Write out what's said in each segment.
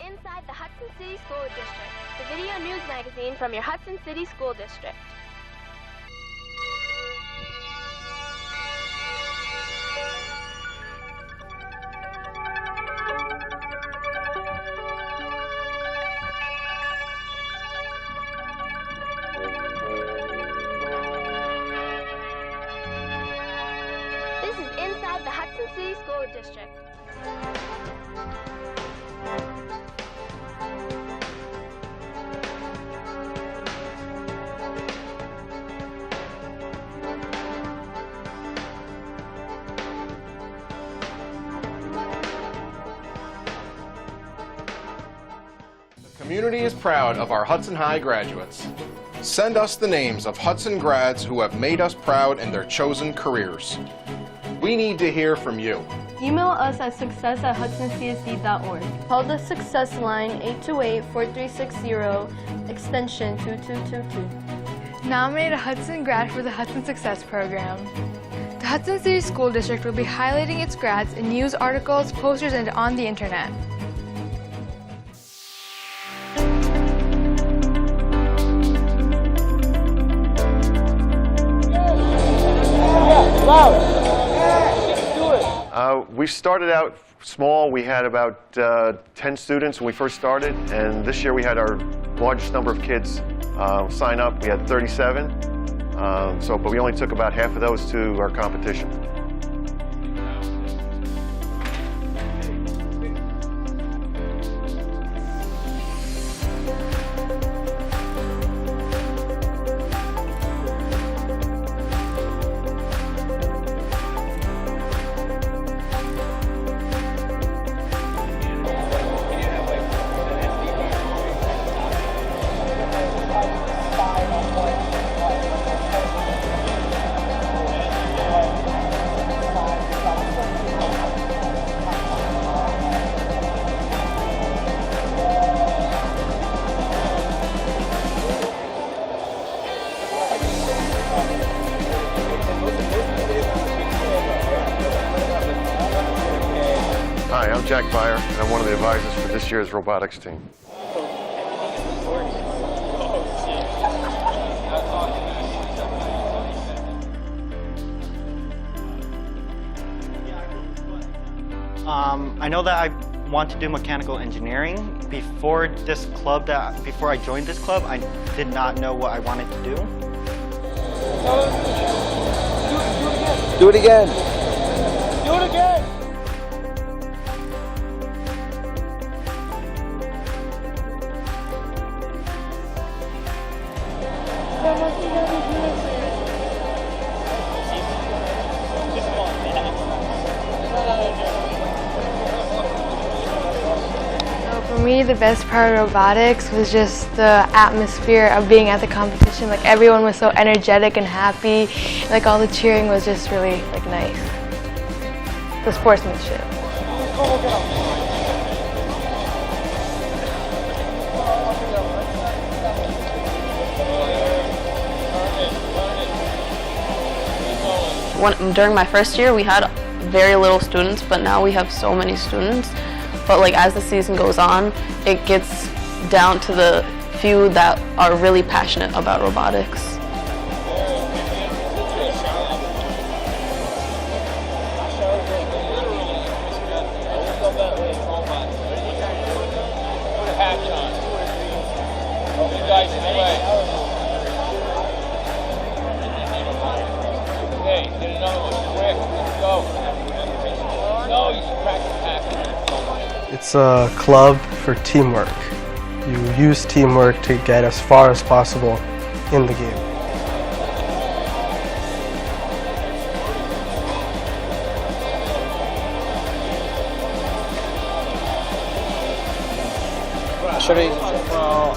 Inside the Hudson City School District, the video news magazine from your Hudson City School District. This is Inside the Hudson City School District. The community is proud of our Hudson High graduates. Send us the names of Hudson grads who have made us proud in their chosen careers. We need to hear from you. Email us at success@hudsoncsd.org. Call the Success Line 828-4360, extension 2222. Nominate a Hudson grad for the Hudson Success Program. The Hudson City School District will be highlighting its grads in news articles, posters, and on the internet. We started out small. We had about 10 students when we first started, and this year we had our largest number of kids sign up. We had 37, but we only took about half of those to our competition. Hi, I'm Jack Byer, and I'm one of the advisors for this year's robotics team. I know that I want to do mechanical engineering. Before I joined this club, I did not know what I wanted to do. Do it again. Do it again. For me, the best part of robotics was just the atmosphere of being at the competition. Like, everyone was so energetic and happy. Like, all the cheering was just really nice. The sportsmanship. During my first year, we had very little students, but now we have so many students. But as the season goes on, it gets down to the few that are really passionate about robotics. It's a club for teamwork. You use teamwork to get as far as possible in the game. Well,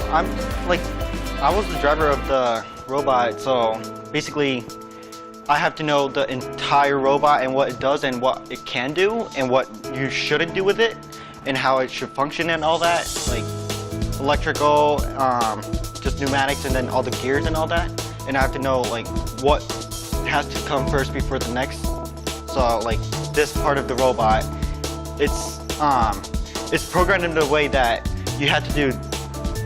I was the driver of the robot, so basically I have to know the entire robot and what it does and what it can do and what you shouldn't do with it and how it should function and all that, like electrical, just pneumatics, and then all the gears and all that. And I have to know what has to come first before the next. So this part of the robot, it's programmed in a way that you have to do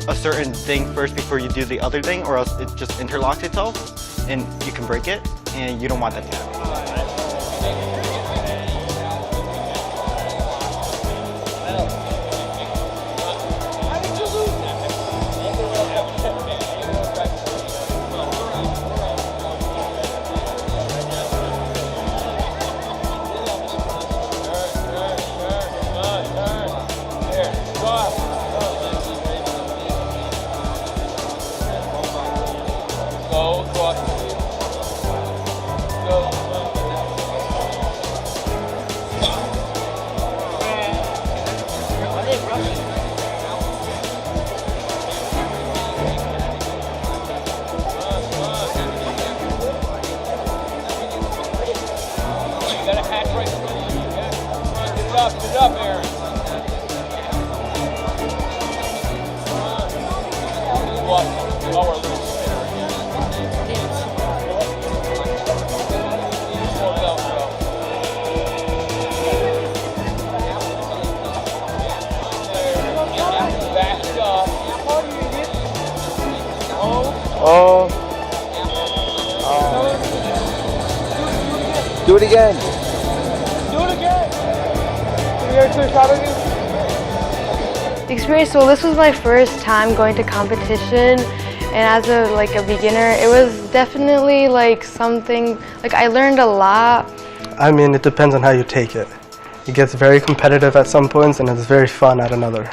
a certain thing first before you do the other thing, or else it just interlocks itself and you can break it, and you don't want that to happen. Get it up, Aaron. Lower a little spinner. Back it up. Do it again. Do it again. The experience, so this was my first time going to competition, and as a beginner, it was definitely something, I learned a lot. I mean, it depends on how you take it. It gets very competitive at some points and it's very fun at another. Get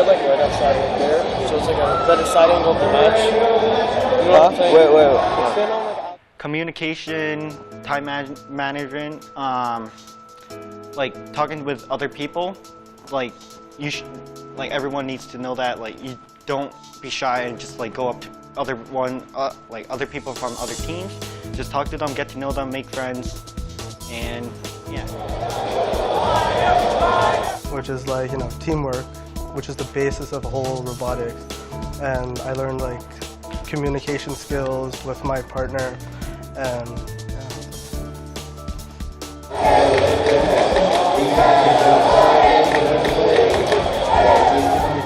right outside right there, so it's a better side angle of the match. You know what I'm saying? Wait. Communication, time management, talking with other people, everyone needs to know that you don't be shy and just go up to other people from other teams. Just talk to them, get to know them, make friends, and yeah. Which is teamwork, which is the basis of whole robotics. And I learned communication skills with my partner, and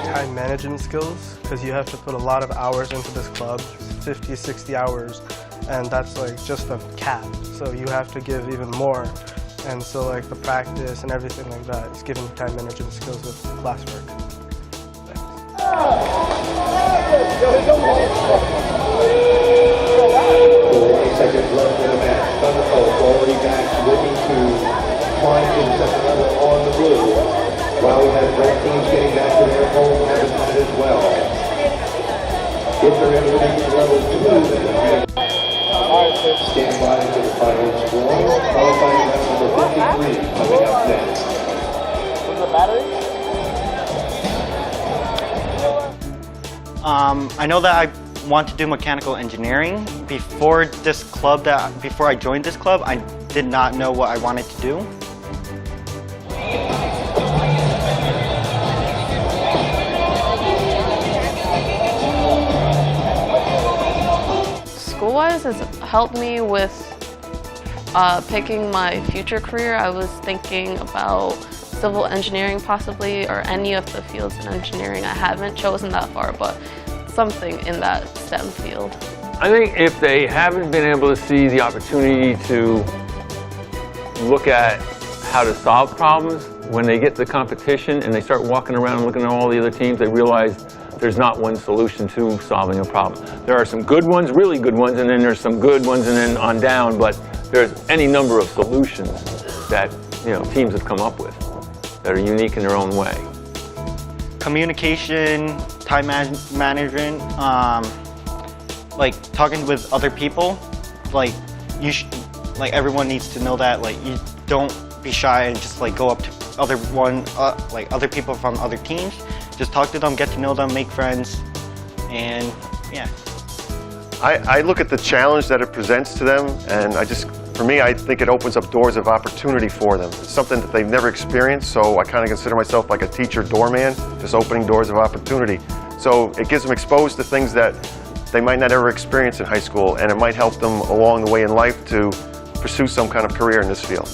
time management skills, because you have to put a lot of hours into this club, 50, 60 hours, and that's just a cap. So you have to give even more. And so the practice and everything like that is giving you time management skills with classwork. Second left in the match. Thunderbolt already back, looking to climb to the second level on the blue. While we have red teams getting back to their home habitat as well. If they're able to make level 2, then stand by for the final score. Qualifying round number 53 coming up next. Was the battery? I know that I want to do mechanical engineering. Before I joined this club, I did not know what I wanted to do. School-wise, it's helped me with picking my future career. I was thinking about civil engineering possibly, or any of the fields in engineering. I haven't chosen that far, but something in that STEM field. I think if they haven't been able to see the opportunity to look at how to solve problems, when they get to the competition and they start walking around and looking at all the other teams, they realize there's not one solution to solving a problem. There are some good ones, really good ones, and then there's some good ones and then on down, but there's any number of solutions that teams have come up with that are unique in their own way. Communication, time management, talking with other people, everyone needs to know that you don't be shy and just go up to other people from other teams. Just talk to them, get to know them, make friends, and yeah. I look at the challenge that it presents to them, and for me, I think it opens up doors of opportunity for them. It's something that they've never experienced, so I kind of consider myself like a teacher doorman, just opening doors of opportunity. So it gives them exposed to things that they might not ever experience in high school, and it might help them along the way in life to pursue some kind of career in this field.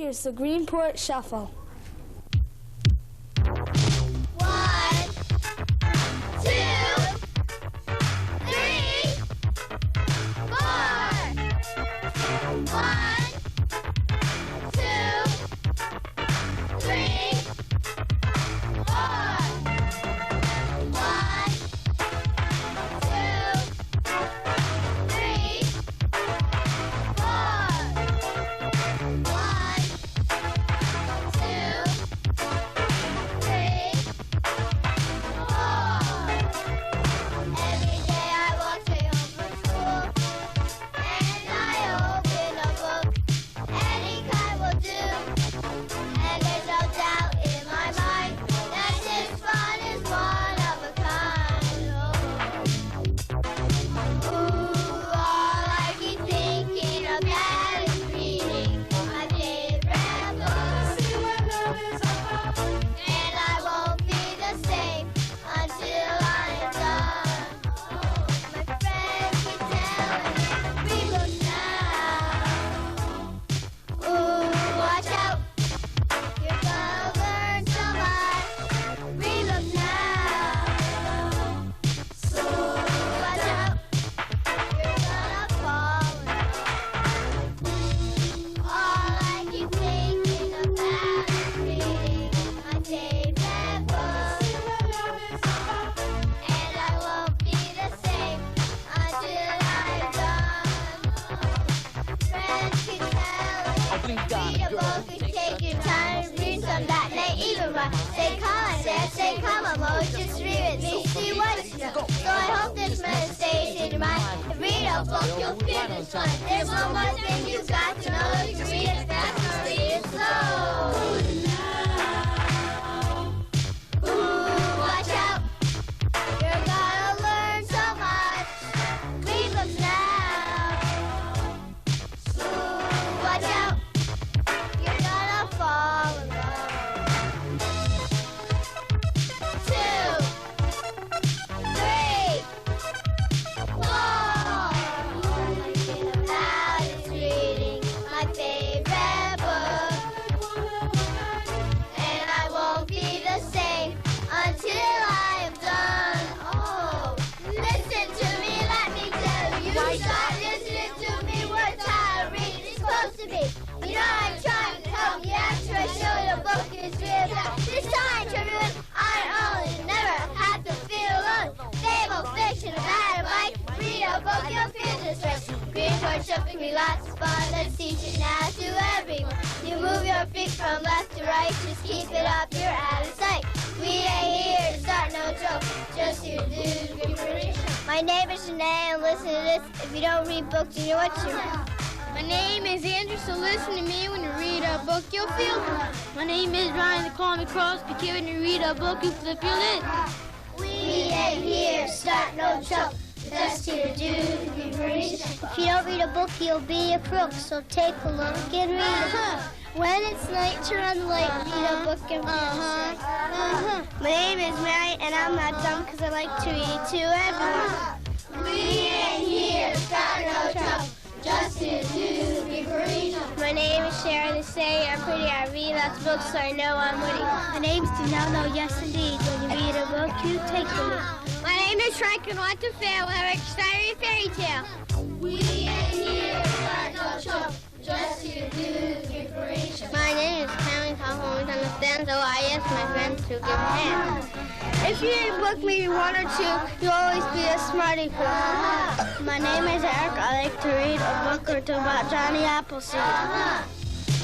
here's the Greenport Shuffle. 1, 2, 3, 4. 1, 2, 3, 4. 1, 2, 3, 4. 1, There's one more thing you've got to know. You can read it fast or read it slow. Ooh, watch out. You're gonna learn so much. Read books now. Ooh, watch out. You're gonna fall in love. 2, 3, 4. You know I'm trying to help you after I show you the book is real. This time, children, I only never have to feel alone. Fable, fiction, about a bike. Read a book, you'll feel this way. Greenport Shuffle be lots of fun. Let's teach it now to everyone. You move your feet from left to right. Just keep it up, you're out of sight. We ain't here to start no trouble. Just here to do the Greenport. My name is Shanae, and listen to this. If you don't read books, you know what you know. My name is Andrew, so listen to me. When you read a book, you'll feel good. My name is Ryan, they call me Crosby. When you read a book, you feel it. We ain't here to start no trouble. Just here to do the preparation. If you don't read a book, you'll be a crook. So take a look and read a book. When it's night, turn on the light, read a book and My name is Mary, and I'm not dumb because I like to read to everyone. We ain't here to start no trouble. Just to do the preparation. My name is Sharon. They say I'm pretty. I read lots of books, so I know I'm witty. My name's Denell. Yes, indeed. When you read a book, you take a look. My name is Frank, and want to fail. We'll have an exciting fairy tale. We ain't here to start no trouble. Just to do the preparation. My name is Cameron. I always understand, so I ask my friends to give a hand. If you read a book, maybe one or two, you'll always be a smarty pants. My name is Eric. I like to read a book or two about Johnny Appleseed.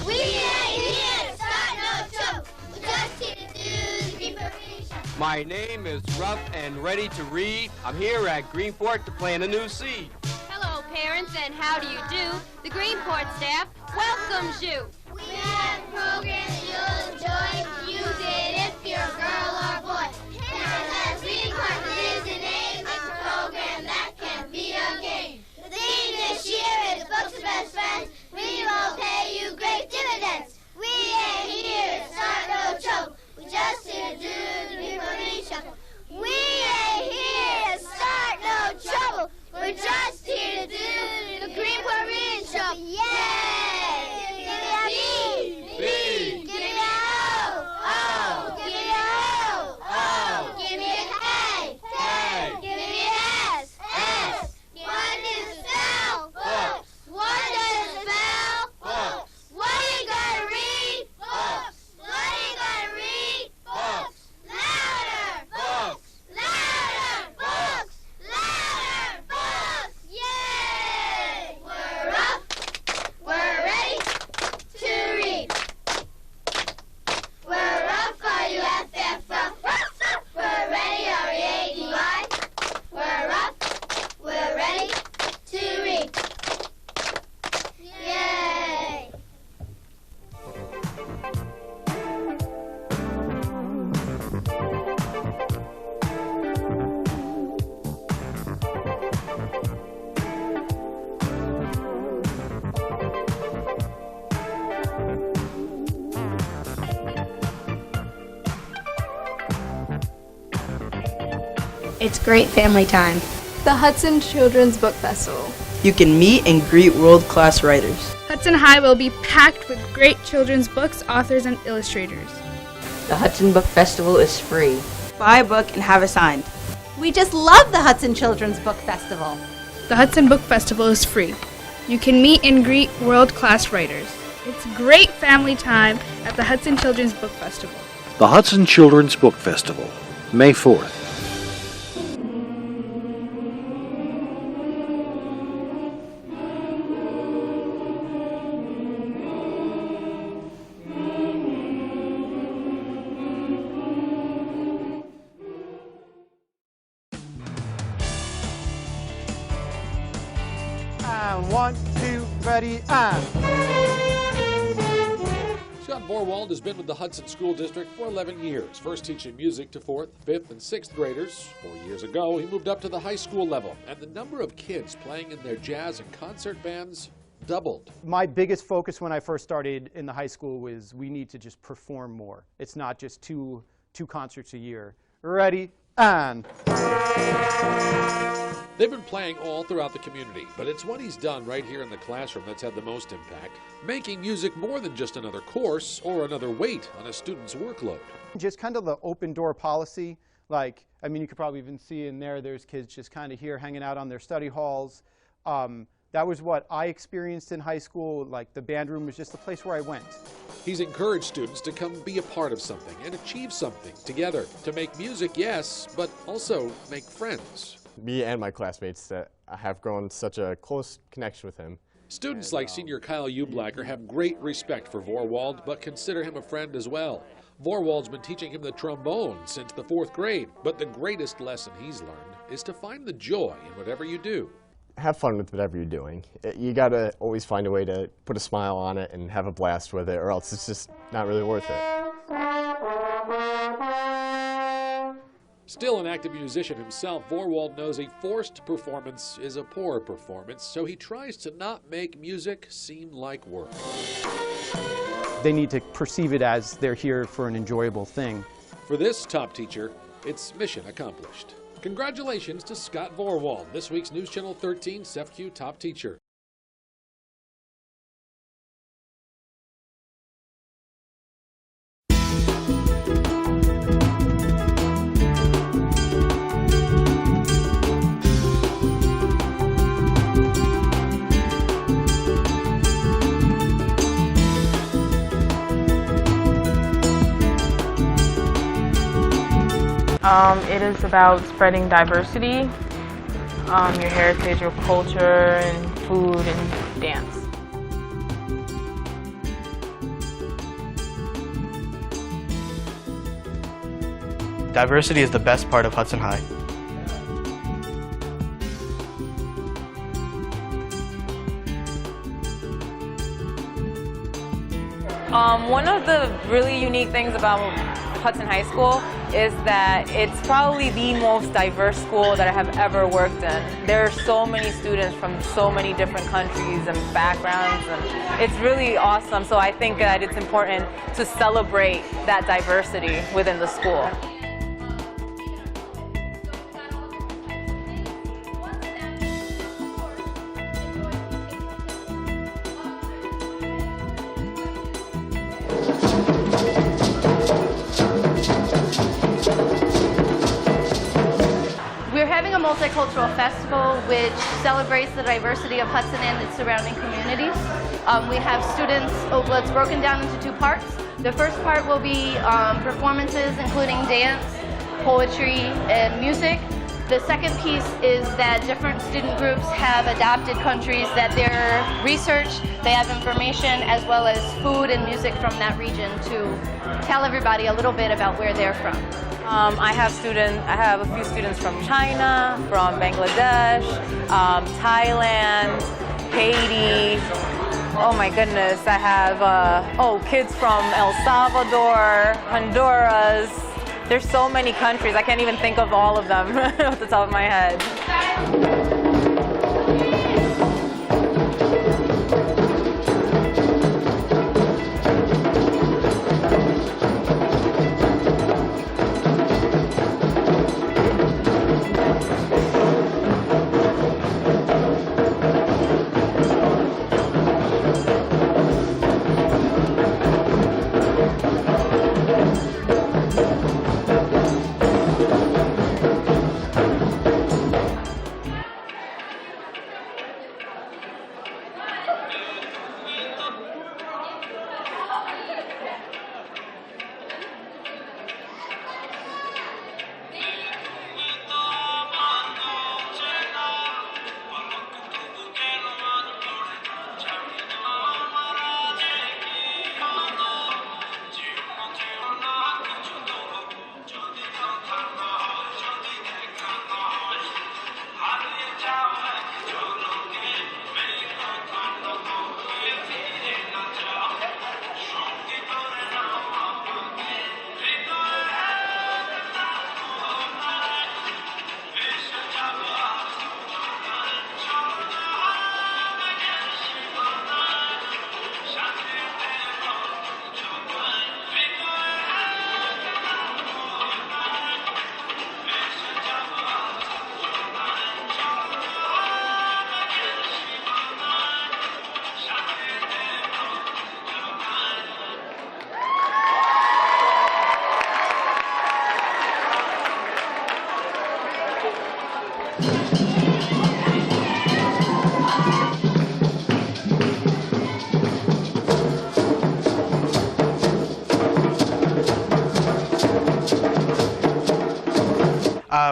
We ain't here to start no trouble. We're just here to do the preparation. My name is Ruff and ready to read. I'm here at Greenport to plant a new seed. Hello, parents, and how do you do? The Greenport staff welcomes you. We have programs that you'll enjoy. Use it if you're a girl or a boy. Because Greenport is a name, it's a program that can be a game. The theme this year is Books are Best Friends. We will pay you great dividends. We ain't here to start no trouble. We just here to do the preparation. We ain't here to start no trouble. We're just here to do the Greenport Reading Show. Yay! It's great family time. The Hudson Children's Book Festival. You can meet and greet world-class writers. Hudson High will be packed with great children's books, authors, and illustrators. The Hudson Book Festival is free. Buy a book and have it signed. We just love the Hudson Children's Book Festival. The Hudson Book Festival is free. You can meet and greet world-class writers. It's great family time at the Hudson Children's Book Festival. The Hudson Children's Book Festival, May 4th. And 1, 2, ready, and. Scott Vorwald has been with the Hudson School District for 11 years, first teaching music to 4th, 5th, and 6th graders. 4 years ago, he moved up to the high school level, and the number of kids playing in their jazz and concert bands doubled. My biggest focus when I first started in the high school was we need to just perform more. It's not just two concerts a year. Ready, and. They've been playing all throughout the community, but it's what he's done right here in the classroom that's had the most impact, making music more than just another course or another weight on a student's workload. Just kind of the open door policy, like, I mean, you could probably even see in there's kids just kind of here hanging out on their study halls. That was what I experienced in high school. Like, the band room was just the place where I went. He's encouraged students to come be a part of something and achieve something together, to make music, yes, but also make friends. Me and my classmates have grown such a close connection with him. Students like senior Kyle Ublacker have great respect for Vorwald, but consider him a friend as well. Vorwald's been teaching him the trombone since the 4th grade, but the greatest lesson he's learned is to find the joy in whatever you do. Have fun with whatever you're doing. You gotta always find a way to put a smile on it and have a blast with it, or else it's just not really worth it. Still an active musician himself, Vorwald knows a forced performance is a poor performance, so he tries to not make music seem like work. They need to perceive it as they're here for an enjoyable thing. For this top teacher, it's mission accomplished. Congratulations to Scott Vorwald, this week's News Channel 13 CEFCU top teacher. It is about spreading diversity, your heritage, your culture, and food and dance. Diversity is the best part of Hudson High. One of the really unique things about Hudson High School is that it's probably the most diverse school that I have ever worked in. There are so many students from so many different countries and backgrounds, and it's really awesome. So I think that it's important to celebrate that diversity within the school. Multicultural Festival, which celebrates the diversity of Hudson and its surrounding communities. We have students, well, it's broken down into 2 parts. The first part will be performances including dance, poetry, and music. The second piece is that different student groups have adopted countries that their research, they have information as well as food and music from that region to tell everybody a little bit about where they're from. I have a few students from China, from Bangladesh, Thailand, Haiti. Oh my goodness, I have kids from El Salvador, Honduras. There's so many countries, I can't even think of all of them off the top of my head.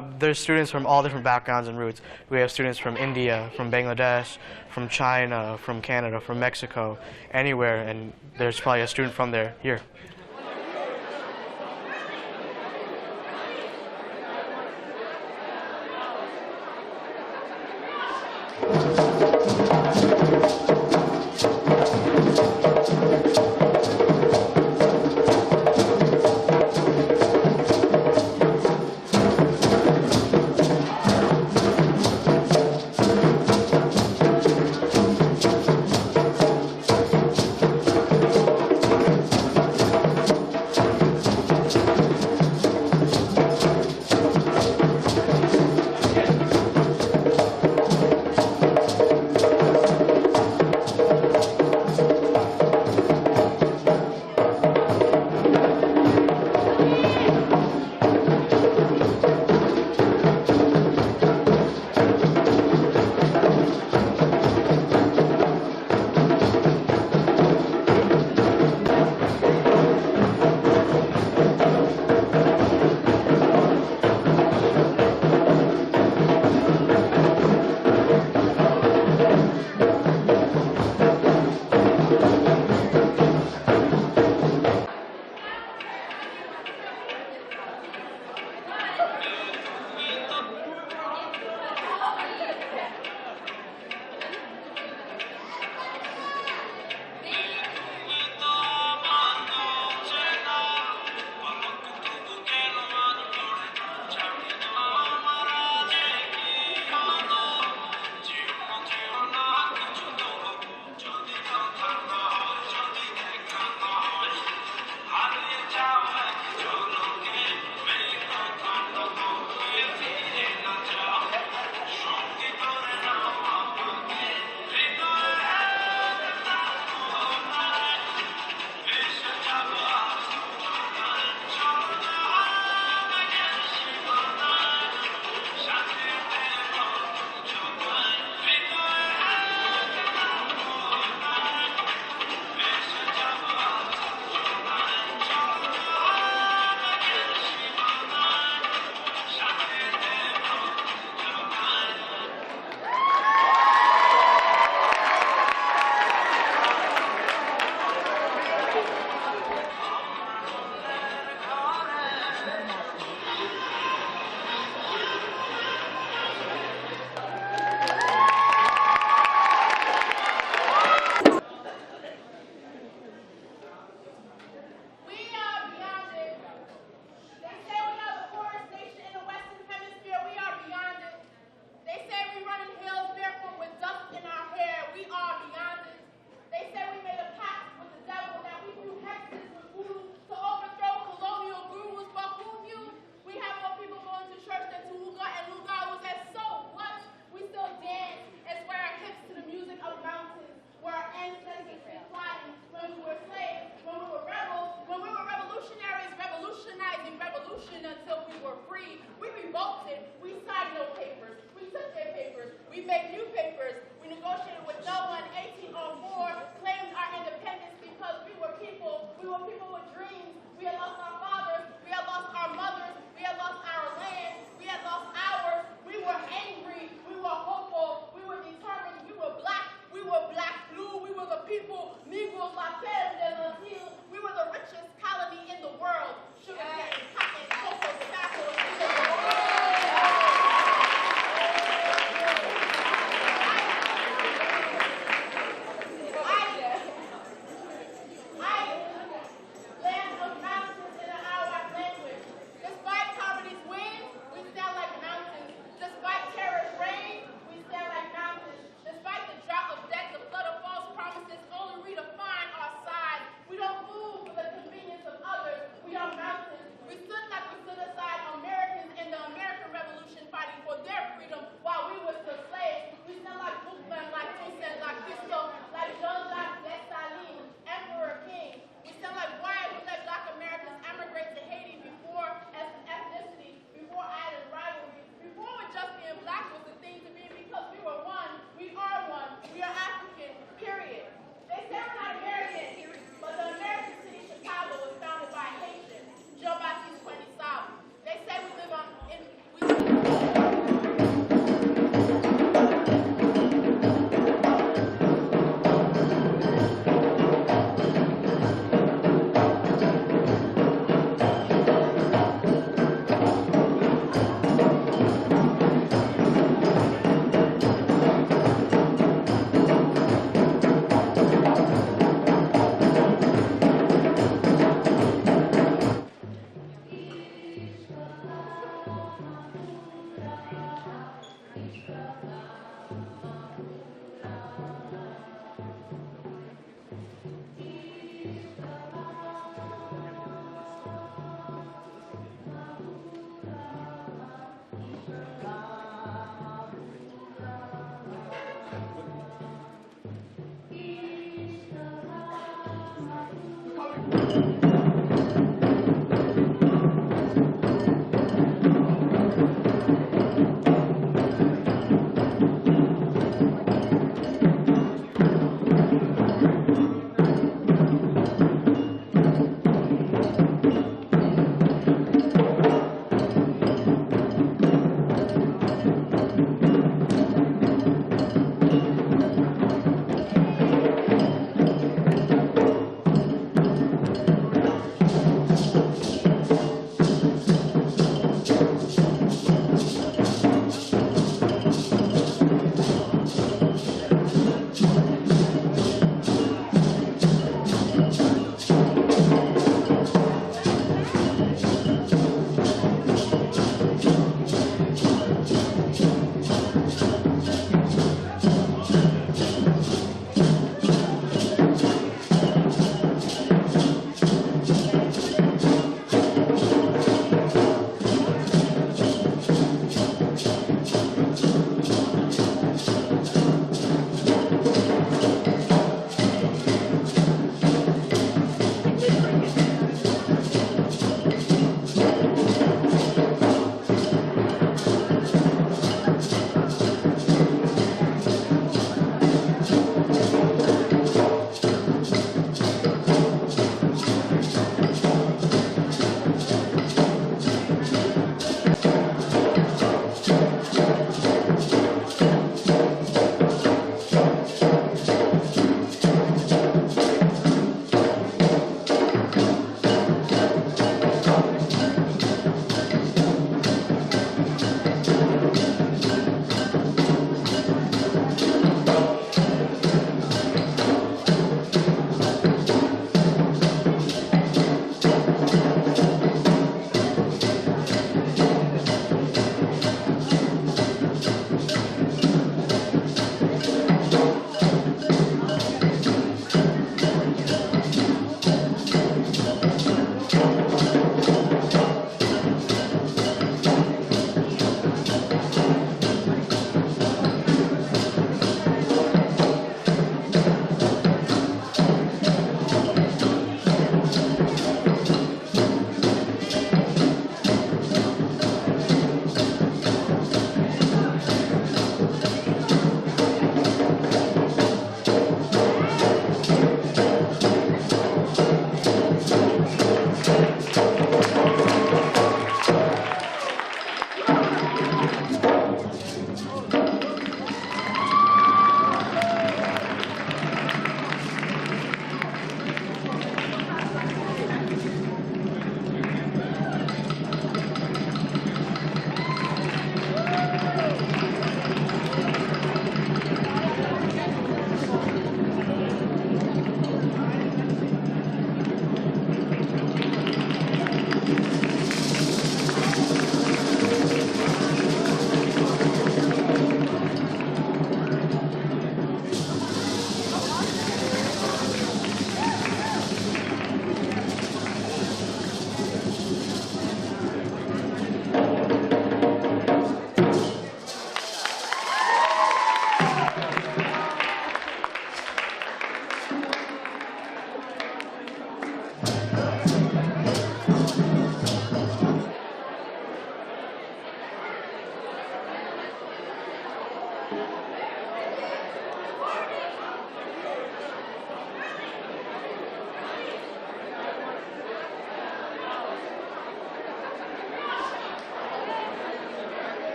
there's students from all different backgrounds and roots. We have students from India, from Bangladesh, from China, from Canada, from Mexico, anywhere, and there's probably a student from there here.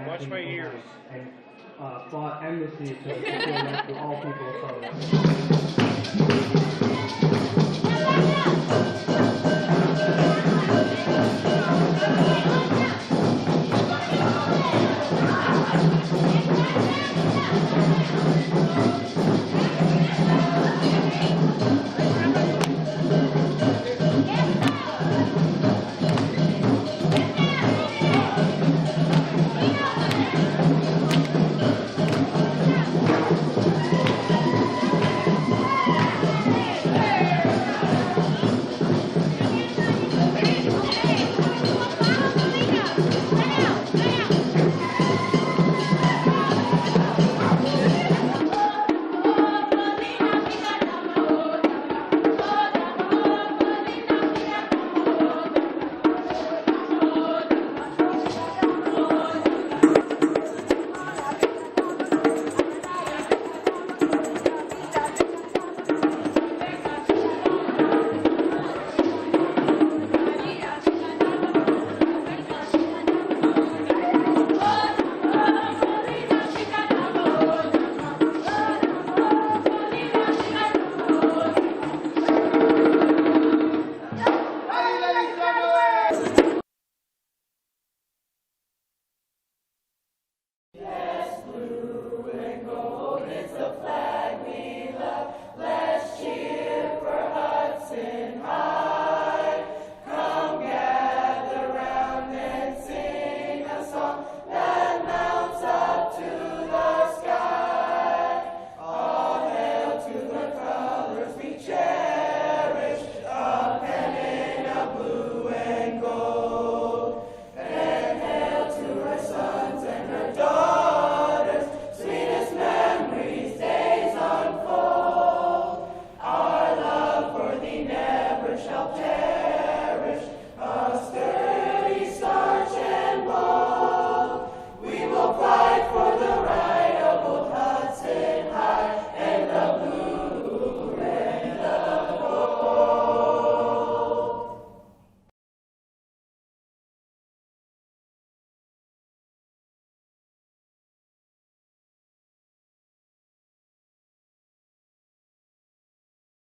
Watch my ears. And fought endlessly to secure rights for all people of color.